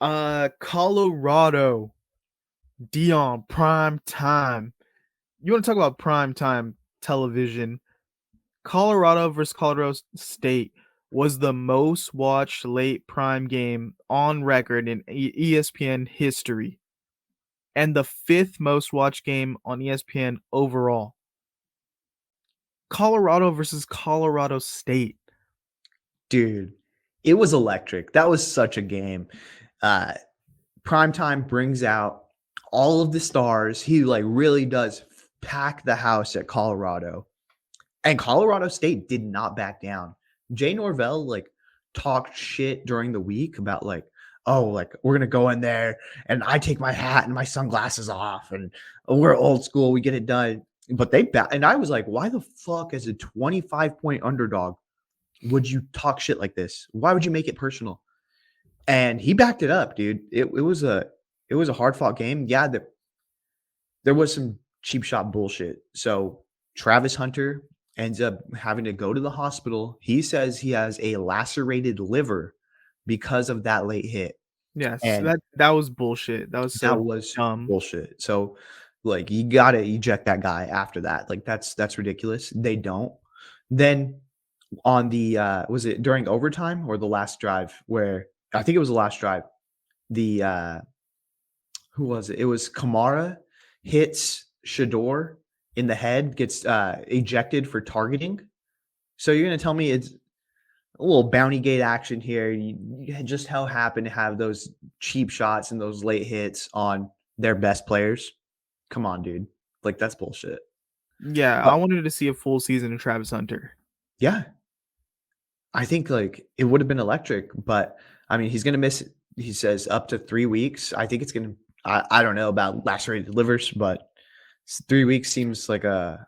Colorado, Dion, prime time. You want to talk about prime time television? Colorado versus Colorado State was the most watched late prime game on record in ESPN history, and the fifth most watched game on ESPN overall. Colorado versus Colorado State. Dude, it was electric. That was such a game. Uh, Primetime brings out all of the stars. He like really does pack the house at Colorado. And Colorado State did not back down. Jay Norvell like talked shit during the week about like, oh, like we're gonna go in there and I take my hat and my sunglasses off and we're old school, we get it done. But and I was like, why the fuck as a 25-point underdog would you talk shit like this? Why would you make it personal? And he backed it up, dude. It was a hard fought game. Yeah, there was some cheap shot bullshit. So Travis Hunter ends up having to go to the hospital. He says he has a lacerated liver because of that late hit. Yes, And that was bullshit. That was that so was dumb. bullshit. So like you gotta eject that guy after that. Like that's ridiculous. They don't. Then on the was it during overtime or the last drive where I think it was the last drive. The who was it? It was Kamara hits Shedeur in the head, gets ejected for targeting. So you're gonna tell me it's a little bounty gate action here. You just how happen to have those cheap shots and those late hits on their best players. Come on, dude. Like that's bullshit. Yeah, I But wanted to see a full season of Travis Hunter. yeah, I think like it would have been electric, but I mean he's gonna miss he says up to 3 weeks. I think it's gonna I don't know about lacerated livers, but 3 weeks seems like a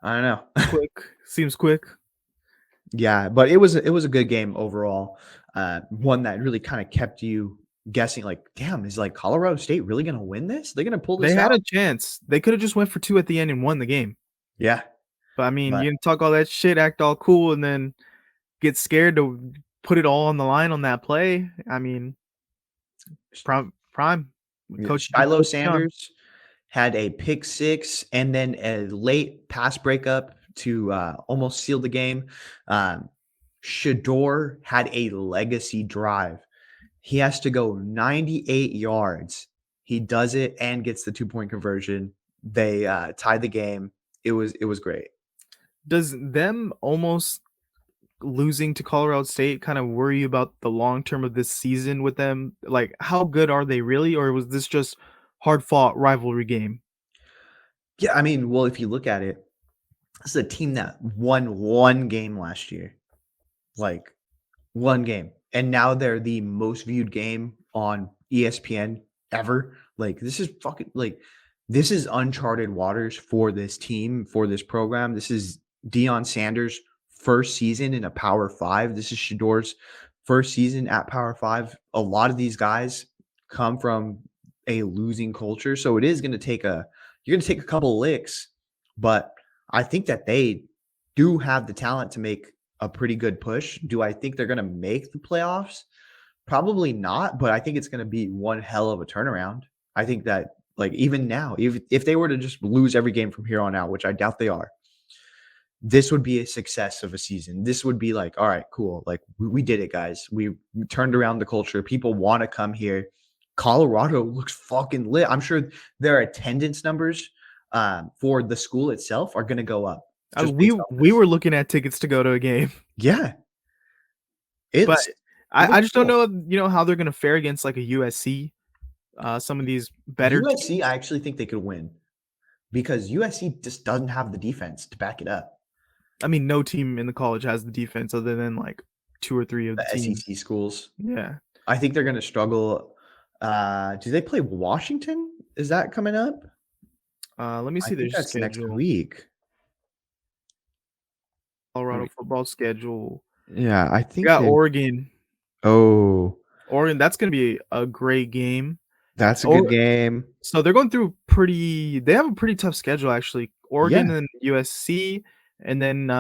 I don't know. Quick, seems quick. Yeah, but it was a good game overall. One that really kind of kept you guessing, like, damn, is like Colorado State really gonna win this? They're gonna pull They this had out? a chance. They could have just went for 2 at the end and won the game. Yeah, But I mean, but you talk all that shit, act all cool, and then get scared to put it all on the line on that play. I mean, prime. Coach good Shilo coach John. Sanders had a pick six and then a late pass breakup to almost seal the game. Shedeur had a legacy drive. He has to go 98 yards. He does it and gets the 2-point conversion. They tie the game. It was great. Does them almost losing to Colorado State kind of worry you about the long term of this season with them? Like, how good are they really, or was this just hard fought rivalry game? Yeah, I mean, well, if you look at it, this is a team that won one game last year, like one game, and now they're the most viewed game on ESPN ever. Like this is fucking like this is uncharted waters for this team, for this program. This is Deion Sanders' first season in a Power Five. This is Shedeur's first season at Power Five. A lot of these guys come from a losing culture, so it is going to take a you're going to take a couple licks, but I think that they do have the talent to make a pretty good push. Do I think they're going to make the playoffs? Probably not, but I think it's going to be one hell of a turnaround. I think that like even now, if they were to just lose every game from here on out, which I doubt they are, this would be a success of a season. This would be like, all right, cool. Like we did it, guys. We turned around the culture. People want to come here. Colorado looks fucking lit. I'm sure their attendance numbers for the school itself are going to go up just We based off we this. were looking at tickets to go to a game, Yeah, but it's it I looks just don't cool. know, how they're gonna fare against like a USC. Some of these better USC, I actually think they could win because USC just doesn't have the defense to back it up. I mean, no team in the college has the defense other than like 2 or 3 of The the teams. SEC schools, Yeah. I think they're going to struggle. Do they play Washington? Is that coming up? Let me I see their think that's next schedule. week. Colorado football schedule. Yeah, I We think got they. Oregon. Oh, Oregon, that's gonna be a great game. that's a good Or game. so they're going through they have a pretty tough schedule actually. Yeah, Oregon and USC, and then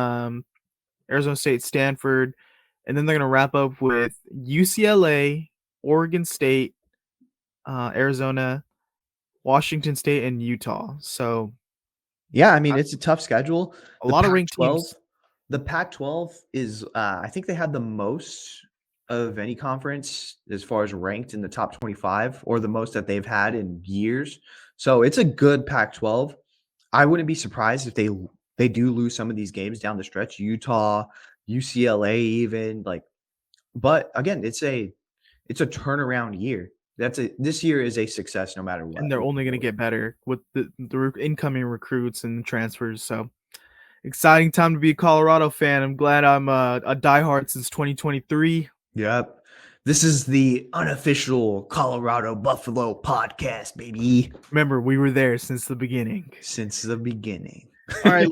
Arizona State, Stanford, and then they're gonna wrap up with UCLA, Oregon State, Arizona, Washington State, and Utah. So Yeah, I mean, it's a tough schedule. a The lot of ranked Pac-12 teams. the Pac-12 is, I think they had the most of any conference as far as ranked in the top 25 or the most that they've had in years. So it's a good Pac-12. I wouldn't be surprised if they do lose some of these games down the stretch. Utah, UCLA even, like, but again, it's a turnaround year. This year is a success no matter what. And they're only going to get better with the incoming recruits and transfers. So exciting time to be a Colorado fan. I'm glad I'm a diehard since 2023. Yep. This is the unofficial Colorado Buffalo podcast, baby. Remember, we were there since the beginning. Since the beginning. All right.